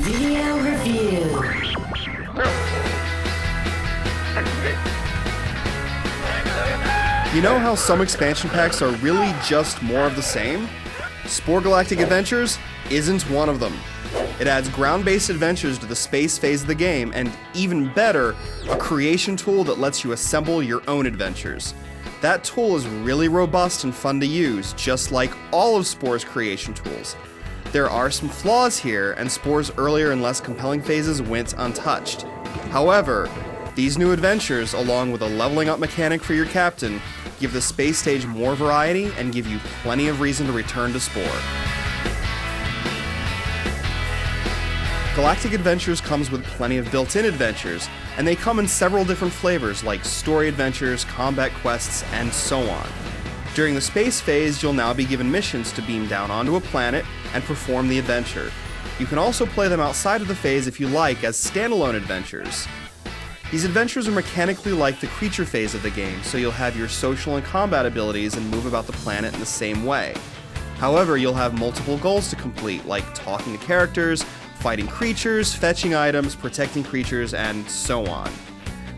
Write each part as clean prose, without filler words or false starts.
Video review. You know how some expansion packs are really just more of the same? Spore Galactic Adventures isn't one of them. It adds ground-based adventures to the space phase of the game, and even better, a creation tool that lets you assemble your own adventures. That tool is really robust and fun to use, just like all of Spore's creation tools. There are some flaws here, and Spore's earlier and less compelling phases went untouched. However, these new adventures, along with a leveling up mechanic for your captain, give the space stage more variety and give you plenty of reason to return to Spore. Galactic Adventures comes with plenty of built-in adventures, and they come in several different flavors like story adventures, combat quests, and so on. During the space phase, you'll now be given missions to beam down onto a planet and perform the adventure. You can also play them outside of the phase if you like as standalone adventures. These adventures are mechanically like the creature phase of the game, so you'll have your social and combat abilities and move about the planet in the same way. However, you'll have multiple goals to complete, like talking to characters, fighting creatures, fetching items, protecting creatures, and so on.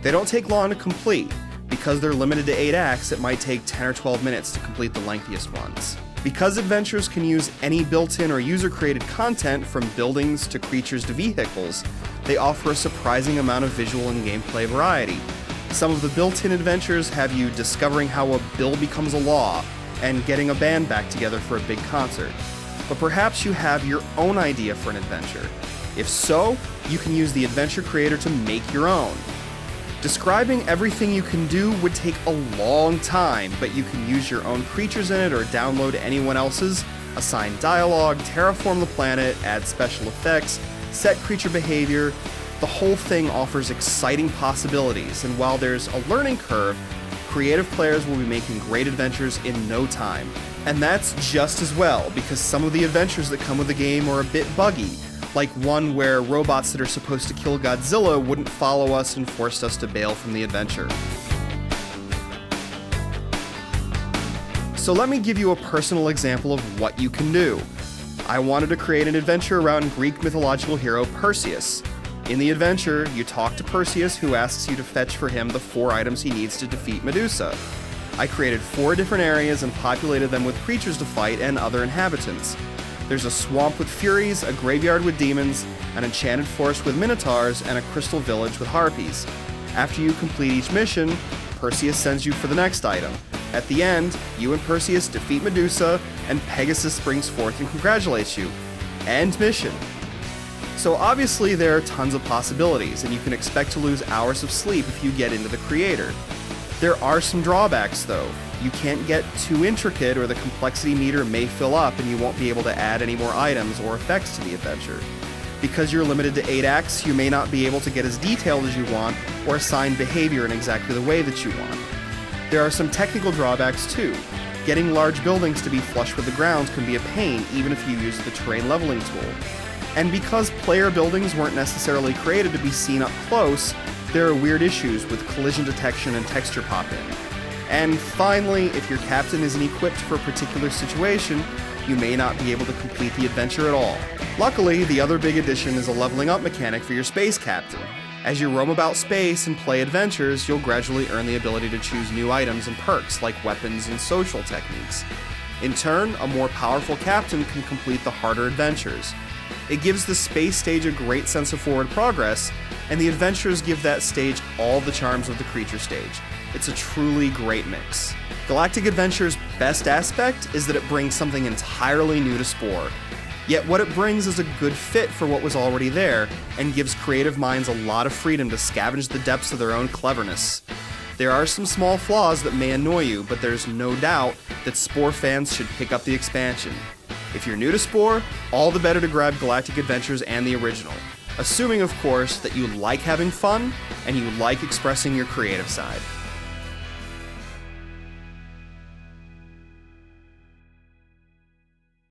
They don't take long to complete. Because they're limited to 8 acts, it might take 10 or 12 minutes to complete the lengthiest ones. Because adventures can use any built-in or user-created content, from buildings to creatures to vehicles, they offer a surprising amount of visual and gameplay variety. Some of the built-in adventures have you discovering how a bill becomes a law, and getting a band back together for a big concert. But perhaps you have your own idea for an adventure. If so, you can use the adventure creator to make your own. Describing everything you can do would take a long time, but you can use your own creatures in it or download anyone else's, assign dialogue, terraform the planet, add special effects, set creature behavior. The whole thing offers exciting possibilities, and while there's a learning curve, creative players will be making great adventures in no time. And that's just as well, because some of the adventures that come with the game are a bit buggy, like one where robots that are supposed to kill Godzilla wouldn't follow us and forced us to bail from the adventure. So let me give you a personal example of what you can do. I wanted to create an adventure around Greek mythological hero Perseus. In the adventure, you talk to Perseus, who asks you to fetch for him the 4 items he needs to defeat Medusa. I created 4 different areas and populated them with creatures to fight and other inhabitants. There's a swamp with furies, a graveyard with demons, an enchanted forest with minotaurs, and a crystal village with harpies. After you complete each mission, Perseus sends you for the next item. At the end, you and Perseus defeat Medusa, and Pegasus springs forth and congratulates you. End mission. So obviously there are tons of possibilities, and you can expect to lose hours of sleep if you get into the creator. There are some drawbacks though. You can't get too intricate or the complexity meter may fill up and you won't be able to add any more items or effects to the adventure. Because you're limited to 8 acts, you may not be able to get as detailed as you want or assign behavior in exactly the way that you want. There are some technical drawbacks too. Getting large buildings to be flush with the ground can be a pain even if you use the terrain leveling tool. And because player buildings weren't necessarily created to be seen up close, there are weird issues with collision detection and texture pop-in. And finally, if your captain isn't equipped for a particular situation, you may not be able to complete the adventure at all. Luckily, the other big addition is a leveling up mechanic for your space captain. As you roam about space and play adventures, you'll gradually earn the ability to choose new items and perks like weapons and social techniques. In turn, a more powerful captain can complete the harder adventures. It gives the space stage a great sense of forward progress, and the adventures give that stage all the charms of the creature stage. It's a truly great mix. Galactic Adventure's best aspect is that it brings something entirely new to Spore. Yet what it brings is a good fit for what was already there, and gives creative minds a lot of freedom to scavenge the depths of their own cleverness. There are some small flaws that may annoy you, but there's no doubt that Spore fans should pick up the expansion. If you're new to Spore, all the better to grab Galactic Adventures and the original. Assuming, of course, that you like having fun and you like expressing your creative side.